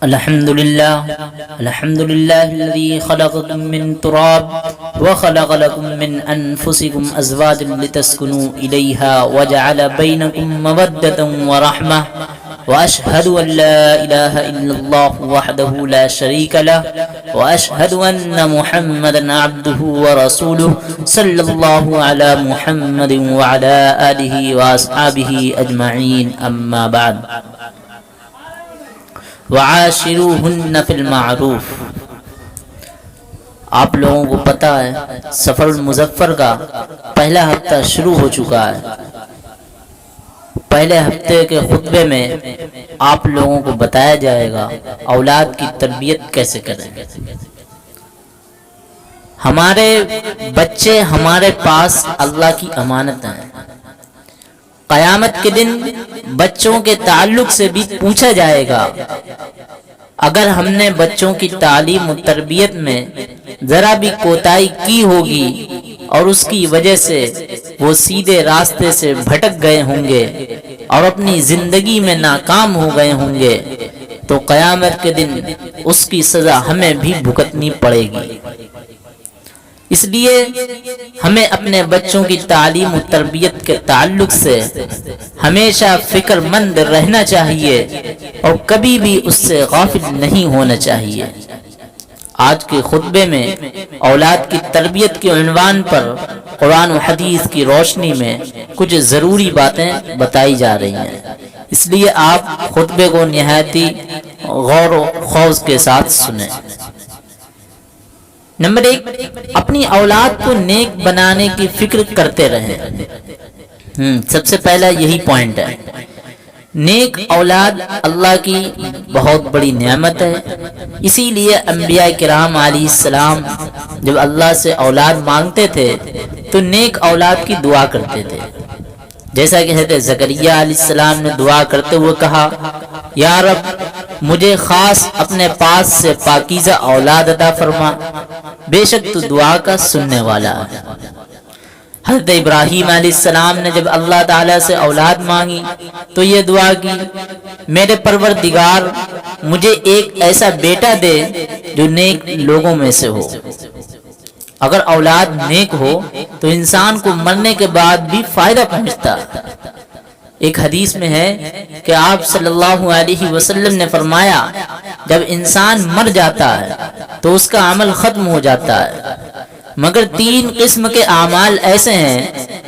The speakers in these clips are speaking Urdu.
الحمد لله الذي خلقكم من تراب وخلق لكم من أنفسكم أزواجا لتسكنوا إليها وجعل بينكم مودة ورحمة وأشهد أن لا إله إلا الله وحده لا شريك له وأشهد أن محمدا عبده ورسوله صلى الله على محمد وعلى آله وأصحابه أجمعين أما بعد وعاشروهن فی المعروف۔ آپ لوگوں کو پتہ ہے سفر المظفر کا پہلا ہفتہ شروع ہو چکا ہے۔ پہلے ہفتے کے خطبے میں آپ لوگوں کو بتایا جائے گا اولاد کی تربیت کیسے کریں۔ ہمارے بچے ہمارے پاس اللہ کی امانت ہیں۔ قیامت کے دن بچوں کے تعلق سے بھی پوچھا جائے گا۔ اگر ہم نے بچوں کی تعلیم و تربیت میں ذرا بھی کوتاہی کی ہوگی اور اس کی وجہ سے وہ سیدھے راستے سے بھٹک گئے ہوں گے اور اپنی زندگی میں ناکام ہو گئے ہوں گے تو قیامت کے دن اس کی سزا ہمیں بھی بھگتنی پڑے گی۔ اس لیے ہمیں اپنے بچوں کی تعلیم و تربیت کے تعلق سے ہمیشہ فکر مند رہنا چاہیے اور کبھی بھی اس سے غافل نہیں ہونا چاہیے۔ آج کے خطبے میں اولاد کی تربیت کے عنوان پر قرآن و حدیث کی روشنی میں کچھ ضروری باتیں بتائی جا رہی ہیں، اس لیے آپ خطبے کو نہایتی غور و خوض کے ساتھ سنیں۔ نمبر 1، اپنی اولاد کو نیک بنانے کی فکر کرتے رہیں۔ سب سے پہلا یہی پوائنٹ ہے۔ نیک اولاد اللہ کی بہت بڑی نعمت ہے، اسی لیے انبیاء کرام علیہ السلام جب اللہ سے اولاد مانگتے تھے تو نیک اولاد کی دعا کرتے تھے۔ جیسا کہ حضرت زکریا علیہ السلام نے دعا کرتے ہوئے کہا، یا رب مجھے خاص اپنے پاس سے پاکیزہ اولاد عطا فرما، بے شک تو دعا کا سننے والا ہے۔ حضرت ابراہیم علیہ السلام نے جب اللہ تعالیٰ سے اولاد مانگی تو یہ دعا کی، میرے پروردگار مجھے ایک ایسا بیٹا دے جو نیک لوگوں میں سے ہو۔ اگر اولاد نیک ہو تو انسان کو مرنے کے بعد بھی فائدہ پہنچتا۔ ایک حدیث میں ہے کہ آپ صلی اللہ علیہ وسلم نے فرمایا، جب انسان مر جاتا ہے تو اس کا عمل ختم ہو جاتا ہے، مگر 3 قسم کے اعمال ایسے ہیں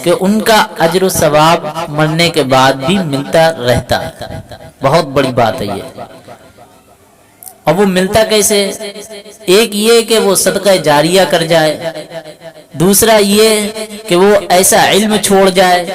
کہ ان کا اجر و ثواب مرنے کے بعد بھی ملتا رہتا ہے۔ بہت بڑی بات ہے یہ۔ اور وہ ملتا کیسے؟ ایک یہ کہ وہ صدقہ جاریہ کر جائے، دوسرا یہ کہ وہ ایسا علم چھوڑ جائے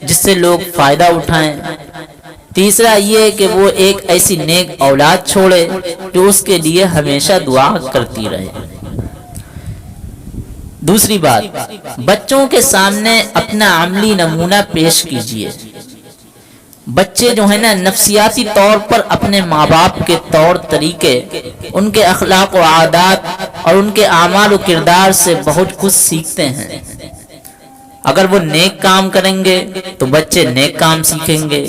جس سے لوگ فائدہ اٹھائیں، تیسرا یہ کہ وہ ایک ایسی نیک اولاد چھوڑے جو اس کے لیے ہمیشہ دعا کرتی رہے۔ دوسری بات، بچوں کے سامنے اپنا عملی نمونہ پیش کیجیے۔ بچے جو ہیں نا نفسیاتی طور پر اپنے ماں باپ کے طور طریقے، ان کے اخلاق و عادات اور ان کے اعمال و کردار سے بہت کچھ سیکھتے ہیں۔ اگر وہ نیک کام کریں گے تو بچے نیک کام سیکھیں گے،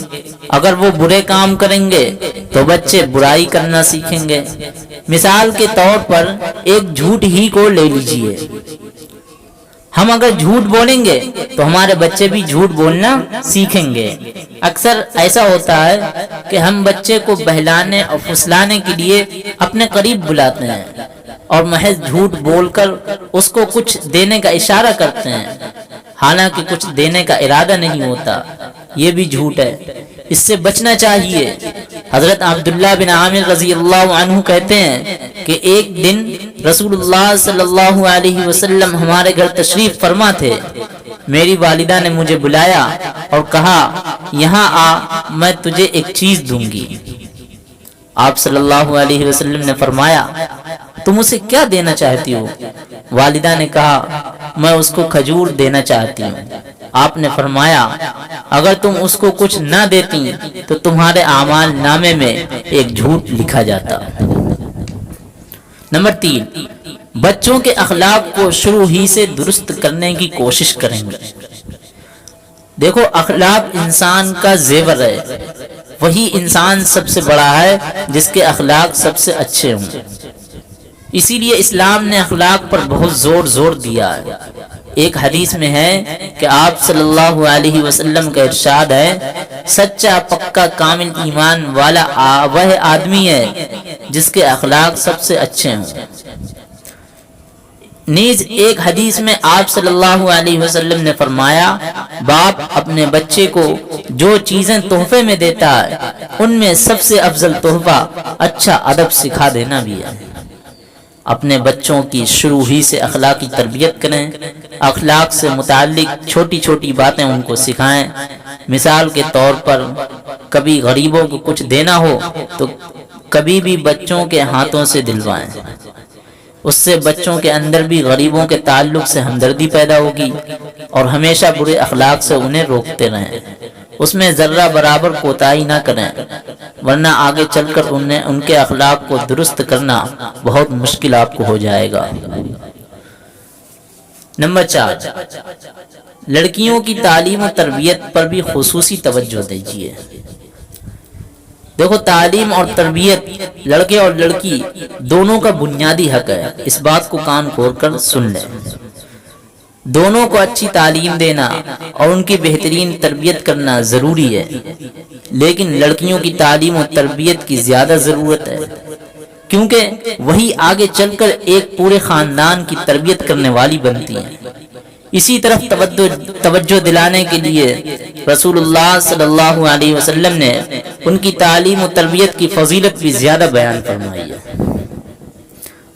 اگر وہ برے کام کریں گے تو بچے برائی کرنا سیکھیں گے۔ مثال کے طور پر ایک جھوٹ ہی کو لے لیجئے، ہم اگر جھوٹ بولیں گے تو ہمارے بچے بھی جھوٹ بولنا سیکھیں گے۔ اکثر ایسا ہوتا ہے کہ ہم بچے کو بہلانے اور پھسلانے کے لیے اپنے قریب بلاتے ہیں اور محض جھوٹ بول کر اس کو کچھ دینے کا اشارہ کرتے ہیں، حالانکہ کچھ دینے کا ارادہ نہیں ہوتا۔ یہ بھی جھوٹ ہے، اس سے بچنا چاہیے۔ حضرت عبداللہ بن عامر رضی اللہ عنہ کہتے ہیں کہ ایک دن رسول اللہ صلی اللہ علیہ وسلم ہمارے گھر تشریف فرما تھے۔ میری والدہ نے مجھے بلایا اور کہا، یہاں آ، میں تجھے ایک چیز دوں گی۔ آپ صلی اللہ علیہ وسلم نے فرمایا، تم اسے کیا دینا چاہتی ہو؟ والدہ نے کہا، میں اس کو کھجور دینا چاہتی ہوں۔ آپ نے فرمایا، اگر تم اس کو کچھ نہ دیتی تو تمہارے اعمال نامے میں ایک جھوٹ لکھا جاتا۔ نمبر 3، بچوں کے اخلاق کو شروع ہی سے درست کرنے کی کوشش کریں گے۔ دیکھو، اخلاق انسان کا زیور ہے، وہی انسان سب سے بڑا ہے جس کے اخلاق سب سے اچھے ہوں۔ اسی لیے اسلام نے اخلاق پر بہت زور دیا ہے۔ ایک حدیث میں ہے کہ آپ صلی اللہ علیہ وسلم کا ارشاد ہے، سچا پکا کامل ایمان والا وہ آدمی ہے جس کے اخلاق سب سے اچھے ہوں۔ نیز ایک حدیث میں آپ صلی اللہ علیہ وسلم نے فرمایا، باپ اپنے بچے کو جو چیزیں تحفے میں دیتا ہے ان میں سب سے افضل تحفہ اچھا ادب سکھا دینا بھی ہے۔ اپنے بچوں کی شروع ہی سے اخلاقی تربیت کریں، اخلاق سے متعلق چھوٹی چھوٹی باتیں ان کو سکھائیں۔ مثال کے طور پر کبھی غریبوں کو کچھ دینا ہو تو کبھی بھی بچوں کے ہاتھوں سے دلوائیں، اس سے بچوں کے اندر بھی غریبوں کے تعلق سے ہمدردی پیدا ہوگی، اور ہمیشہ برے اخلاق سے انہیں روکتے رہیں، اس میں ذرہ برابر کوتاہی نہ کریں، ورنہ آگے چل کر ان کے اخلاق کو درست کرنا بہت مشکل آپ کو ہو جائے گا۔ نمبر 4، لڑکیوں کی تعلیم و تربیت پر بھی خصوصی توجہ دیجیے۔ دیکھو، تعلیم اور تربیت لڑکے اور لڑکی دونوں کا بنیادی حق ہے، اس بات کو کان کھول کر سن لیں۔ دونوں کو اچھی تعلیم دینا اور ان کی بہترین تربیت کرنا ضروری ہے، لیکن لڑکیوں کی تعلیم و تربیت کی زیادہ ضرورت ہے، کیونکہ وہی آگے چل کر ایک پورے خاندان کی تربیت کرنے والی بنتی ہیں۔ اسی طرف توجہ دلانے کے لیے رسول اللہ صلی اللہ علیہ وسلم نے ان کی تعلیم و تربیت کی فضیلت بھی زیادہ بیان فرمائی ہے۔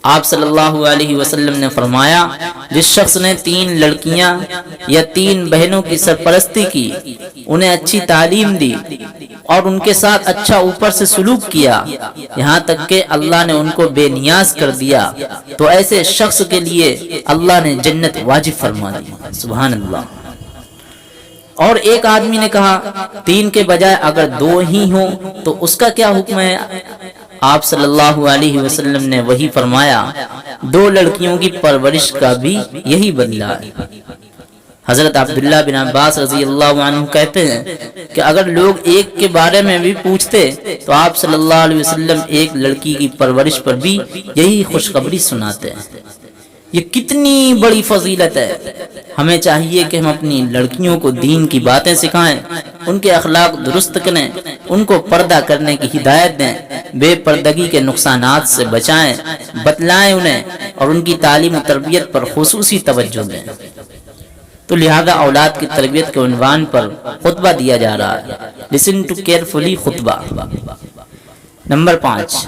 آپ صلی اللہ علیہ وسلم نے فرمایا، جس شخص نے 3 لڑکیاں یا 3 بہنوں کی سرپرستی کی، انہیں اچھی تعلیم دی اور ان کے ساتھ اچھا اوپر سے سلوک کیا، یہاں تک کہ اللہ نے ان کو بے نیاز کر دیا، تو ایسے شخص کے لیے اللہ نے جنت واجب فرما دی۔ سبحان اللہ۔ اور ایک آدمی نے کہا، 3 کے بجائے اگر 2 ہی ہوں تو اس کا کیا حکم ہے؟ آپ صلی اللہ علیہ وسلم نے وہی فرمایا، 2 لڑکیوں کی پرورش کا بھی یہی بدلہ ہے۔ حضرت عبداللہ بن عباس رضی اللہ عنہ کہتے ہیں کہ اگر لوگ ایک کے بارے میں بھی پوچھتے تو آپ صلی اللہ علیہ وسلم ایک لڑکی کی پرورش پر بھی یہی خوشخبری سناتے ہیں۔ یہ کتنی بڑی فضیلت ہے۔ ہمیں چاہیے کہ ہم اپنی لڑکیوں کو دین کی باتیں سکھائیں، ان کے اخلاق درست کریں، ان کو پردہ کرنے کی ہدایت دیں، بے پردگی کے نقصانات سے بچائیں، بتلائیں انہیں، اور ان کی تعلیم و تربیت پر خصوصی توجہ دیں۔ تو لہذا اولاد کی تربیت کے عنوان پر خطبہ دیا جا رہا ہے، لسن ٹو کیئرفلی خطبہ۔ نمبر 5،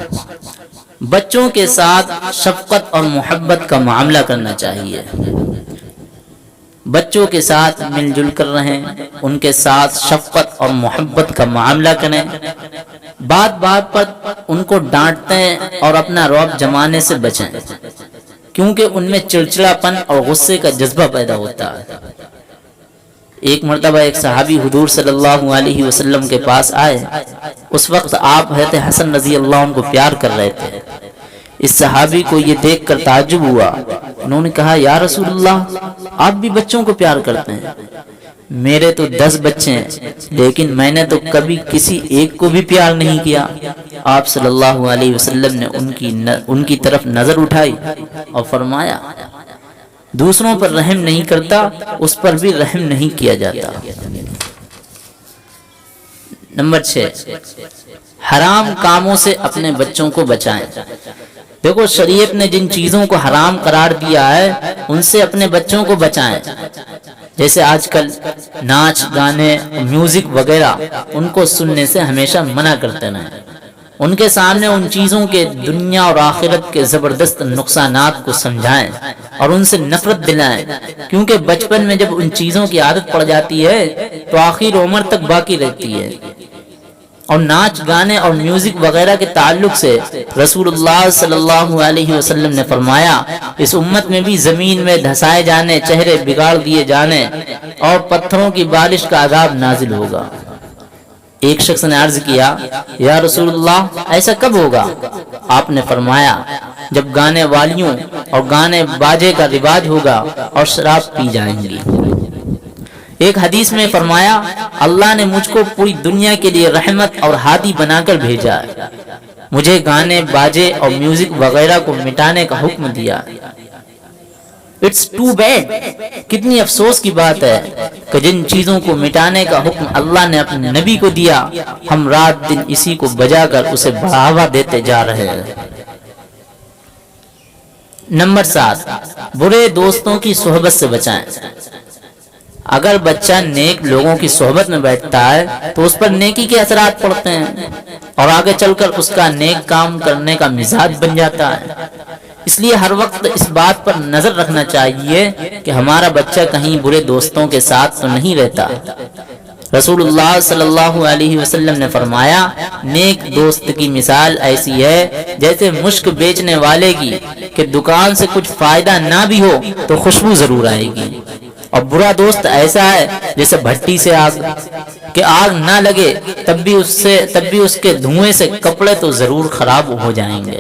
بچوں کے ساتھ شفقت اور محبت کا معاملہ کرنا چاہیے۔ بچوں کے ساتھ مل جل کر رہیں، ان کے ساتھ شفقت اور محبت کا معاملہ کریں، بات بات پر ان کو ڈانٹیں اور اپنا رعب جمانے سے بچیں، کیونکہ ان میں چڑچڑاپن اور غصے کا جذبہ پیدا ہوتا ہے۔ ایک مرتبہ ایک صحابی حضور صلی اللہ علیہ وسلم کے پاس آئے، اس وقت آپ حضرت حسن رضی اللہ عنہ کو پیار کر رہے تھے۔ اس صحابی کو یہ دیکھ کر تعجب ہوا، انہوں نے کہا، یا رسول اللہ، آپ بھی بچوں کو پیار کرتے ہیں؟ میرے تو 10 بچے ہیں، لیکن میں نے تو کبھی کسی ایک کو بھی پیار نہیں کیا۔ آپ صلی اللہ علیہ وسلم نے ان کی طرف نظر اٹھائی اور فرمایا، دوسروں پر رحم نہیں کرتا، اس پر بھی رحم نہیں کیا جاتا۔ نمبر 6، حرام کاموں سے اپنے بچوں کو بچائیں۔ دیکھو، شریعت نے جن چیزوں کو حرام قرار دیا ہے ان سے اپنے بچوں کو بچائیں، جیسے آج کل ناچ گانے میوزک وغیرہ، ان کو سننے سے ہمیشہ منع کرتے رہیں۔ ان کے سامنے ان چیزوں کے دنیا اور آخرت کے زبردست نقصانات کو سمجھائیں اور ان سے نفرت دلائیں، کیونکہ بچپن میں جب ان چیزوں کی عادت پڑ جاتی ہے تو آخر عمر تک باقی رہتی ہے۔ اور ناچ گانے اور میوزک وغیرہ کے تعلق سے رسول اللہ صلی اللہ علیہ وسلم نے فرمایا، اس امت میں بھی زمین میں دھسائے جانے، چہرے بگاڑ دیے جانے اور پتھروں کی بارش کا عذاب نازل ہوگا۔ ایک شخص نے عرض کیا، یا رسول اللہ، ایسا کب ہوگا؟ آپ نے فرمایا، جب گانے والیوں اور گانے باجے کا رواج ہوگا اور شراب پی جائیں گی۔ ایک حدیث میں فرمایا اللہ نے مجھ کو پوری دنیا کے لیے رحمت اور ہادی بنا کر بھیجا ہے، مجھے گانے باجے اور میوزک وغیرہ کو مٹانے کا حکم دیا۔ اٹس ٹو بیڈ، کتنی افسوس کی بات ہے کہ جن چیزوں کو مٹانے کا حکم اللہ نے اپنے نبی کو دیا، ہم رات دن اسی کو بجا کر اسے بڑھاوا دیتے جا رہے ہیں۔ نمبر 7، برے دوستوں کی صحبت سے بچائیں۔ اگر بچہ نیک لوگوں کی صحبت میں بیٹھتا ہے تو اس پر نیکی کے اثرات پڑتے ہیں اور آگے چل کر اس کا نیک کام کرنے کا مزاج بن جاتا ہے۔ اس لیے ہر وقت اس بات پر نظر رکھنا چاہیے کہ ہمارا بچہ کہیں برے دوستوں کے ساتھ تو نہیں رہتا۔ رسول اللہ صلی اللہ علیہ وسلم نے فرمایا، نیک دوست کی مثال ایسی ہے جیسے مشک بیچنے والے کی کہ دکان سے کچھ فائدہ نہ بھی ہو تو خوشبو ضرور آئے گی، اور برا دوست ایسا ہے جیسے بھٹی سے آگ، کہ آگ نہ لگے تب بھی اس کے دھوئیں سے کپڑے تو ضرور خراب ہو جائیں گے۔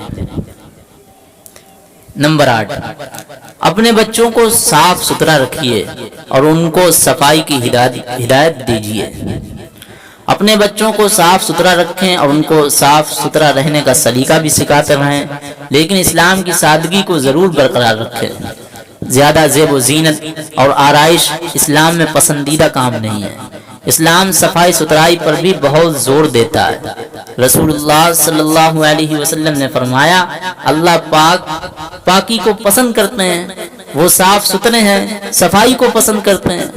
نمبر 8، اپنے بچوں کو صاف ستھرا رکھیے اور ان کو صفائی کی ہدایت دیجیے۔ اپنے بچوں کو صاف ستھرا رکھیں اور ان کو صاف ستھرا رہنے کا سلیقہ بھی سکھاتے رہیں، لیکن اسلام کی سادگی کو ضرور برقرار رکھیں۔ زیادہ زیب و زینت اور آرائش اسلام میں پسندیدہ کام نہیں ہے۔ اسلام صفائی ستھرائی پر بھی بہت زور دیتا ہے۔ رسول اللہ صلی اللہ علیہ وسلم نے فرمایا، اللہ پاکی کو پسند کرتے ہیں، وہ صاف ستھرے ہیں، صفائی کو پسند کرتے ہیں۔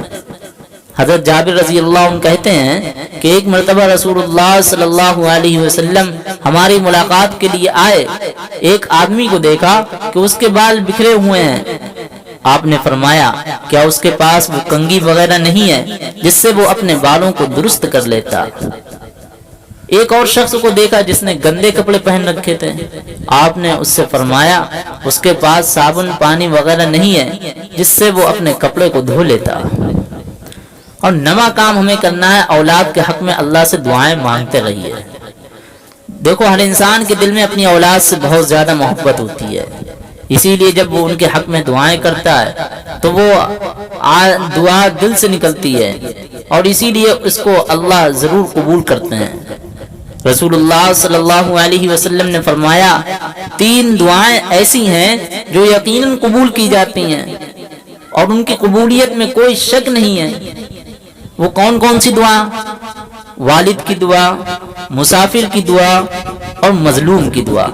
حضرت جابر رضی اللہ عنہ کہتے ہیں کہ ایک مرتبہ رسول اللہ صلی اللہ علیہ وسلم ہماری ملاقات کے لیے آئے، ایک آدمی کو دیکھا کہ اس کے بال بکھرے ہوئے ہیں۔ آپ نے فرمایا، کیا اس کے پاس وہ کنگھی وغیرہ نہیں ہے جس سے وہ اپنے بالوں کو درست کر لیتا؟ ایک اور شخص کو دیکھا جس نے گندے کپڑے پہن رکھے تھے، آپ نے اس سے فرمایا اس کے پاس صابن پانی وغیرہ نہیں ہے جس سے وہ اپنے کپڑے کو دھو لیتا۔ اور نواں کام ہمیں کرنا ہے، اولاد کے حق میں اللہ سے دعائیں مانگتے رہیے۔ دیکھو، ہر انسان کے دل میں اپنی اولاد سے بہت زیادہ محبت ہوتی ہے، اسی لیے جب وہ ان کے حق میں دعائیں کرتا ہے تو وہ دعا دل سے نکلتی ہے، اور اسی لیے اس کو اللہ ضرور قبول کرتے ہیں۔ رسول اللہ صلی اللہ علیہ وسلم نے فرمایا، 3 دعائیں ایسی ہیں جو یقیناً قبول کی جاتی ہیں اور ان کی قبولیت میں کوئی شک نہیں ہے۔ وہ کون کون سی دعا؟ والد کی دعا، مسافر کی دعا اور مظلوم کی دعا۔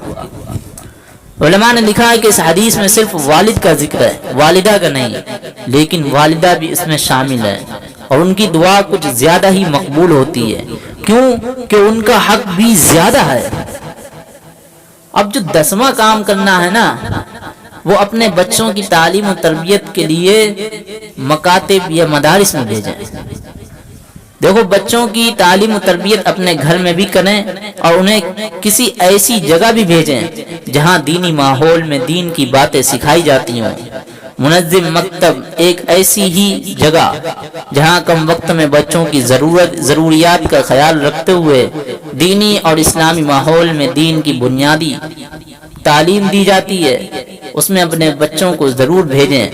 علماء نے لکھا ہے کہ اس حدیث میں صرف والد کا ذکر ہے، والدہ کا نہیں، لیکن والدہ بھی اس میں شامل ہے، اور ان کی دعا کچھ زیادہ ہی مقبول ہوتی ہے۔ کیوں؟ کہ ان کا حق بھی زیادہ ہے۔ اب جو 10واں کام کرنا ہے نا، وہ اپنے بچوں کی تعلیم و تربیت کے لیے مکاتب یا مدارس میں بھیجیں۔ دیکھو، بچوں کی تعلیم و تربیت اپنے گھر میں بھی کریں اور انہیں کسی ایسی جگہ بھی بھیجیں جہاں دینی ماحول میں دین کی باتیں سکھائی جاتی ہوں۔ منظم مکتب ایک ایسی ہی جگہ جہاں کم وقت میں بچوں کی ضروریات کا خیال رکھتے ہوئے دینی اور اسلامی ماحول میں دین کی بنیادی تعلیم دی جاتی ہے، اس میں اپنے بچوں کو ضرور بھیجیں۔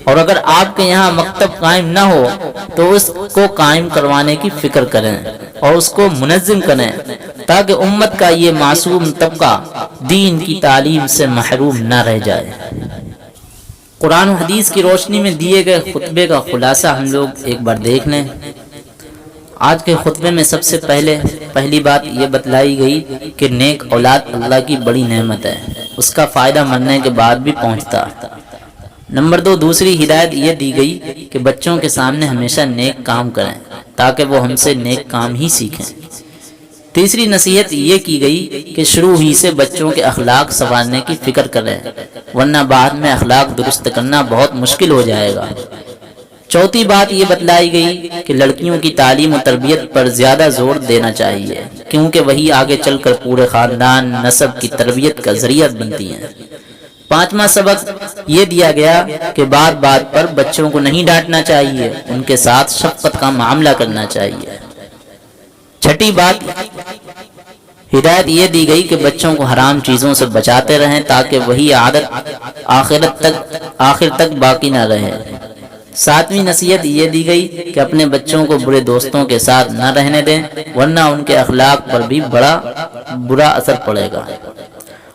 اور اگر آپ کے یہاں مکتب قائم نہ ہو تو اس کو قائم کروانے کی فکر کریں اور اس کو منظم کریں، تاکہ امت کا یہ معصوم طبقہ دین کی تعلیم سے محروم نہ رہ جائے۔ قرآن و حدیث کی روشنی میں دیے گئے خطبے کا خلاصہ ہم لوگ ایک بار دیکھ لیں۔ آج کے خطبے میں سب سے پہلی بات یہ بتلائی گئی کہ نیک اولاد اللہ کی بڑی نعمت ہے، اس کا فائدہ مرنے کے بعد بھی پہنچتا۔ نمبر 2، دوسری ہدایت یہ دی گئی کہ بچوں کے سامنے ہمیشہ نیک کام کریں تاکہ وہ ہم سے نیک کام ہی سیکھیں۔ تیسری نصیحت یہ کی گئی کہ شروع ہی سے بچوں کے اخلاق سنوارنے کی فکر کریں، ورنہ بعد میں اخلاق درست کرنا بہت مشکل ہو جائے گا۔ چوتھی بات یہ بتلائی گئی کہ لڑکیوں کی تعلیم و تربیت پر زیادہ زور دینا چاہیے، کیونکہ وہی آگے چل کر پورے خاندان نسب کی تربیت کا ذریعہ بنتی ہیں۔ پانچواں سبق یہ دیا گیا کہ بات بات پر بچوں کو نہیں ڈانٹنا چاہیے، ان کے ساتھ شفقت کا معاملہ کرنا چاہیے۔ چھٹی بات ہدایت یہ دی گئی کہ بچوں کو حرام چیزوں سے بچاتے رہیں تاکہ وہی عادت آخر تک باقی نہ رہے۔ ساتویں نصیحت یہ دی گئی کہ اپنے بچوں کو برے دوستوں کے ساتھ نہ رہنے دیں ورنہ ان کے اخلاق پر بھی بڑا برا اثر پڑے گا۔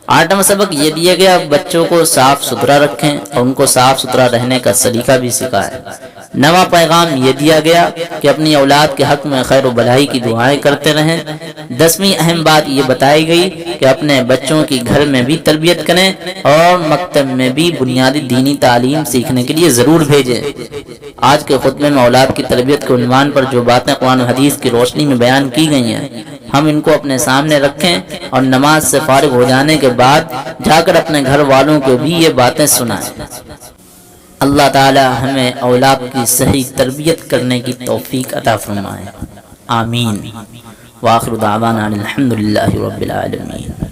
آٹھواں سبق یہ دیا گیا بچوں کو صاف ستھرا رکھیں اور ان کو صاف ستھرا رہنے کا سلیقہ بھی سکھائیں۔ نواں پیغام یہ دیا گیا کہ اپنی اولاد کے حق میں خیر و بھلائی کی دعائیں کرتے رہیں۔ 10ویں اہم بات یہ بتائی گئی کہ اپنے بچوں کی گھر میں بھی تربیت کریں اور مکتب میں بھی بنیادی دینی تعلیم سیکھنے کے لیے ضرور بھیجیں۔ آج کے خطبے میں اولاد کی تربیت کے عنوان پر جو باتیں قرآن و حدیث کی روشنی میں بیان کی گئی ہیں ہم ان کو اپنے سامنے رکھیں اور نماز سے فارغ ہو جانے کے بعد جا کر اپنے گھر والوں کو بھی یہ باتیں سنائیں۔ اللہ تعالی ہمیں اولاد کی صحیح تربیت کرنے کی توفیق عطا فرمائے، آمین۔ وآخر دعوانا الحمدللہ رب العالمین۔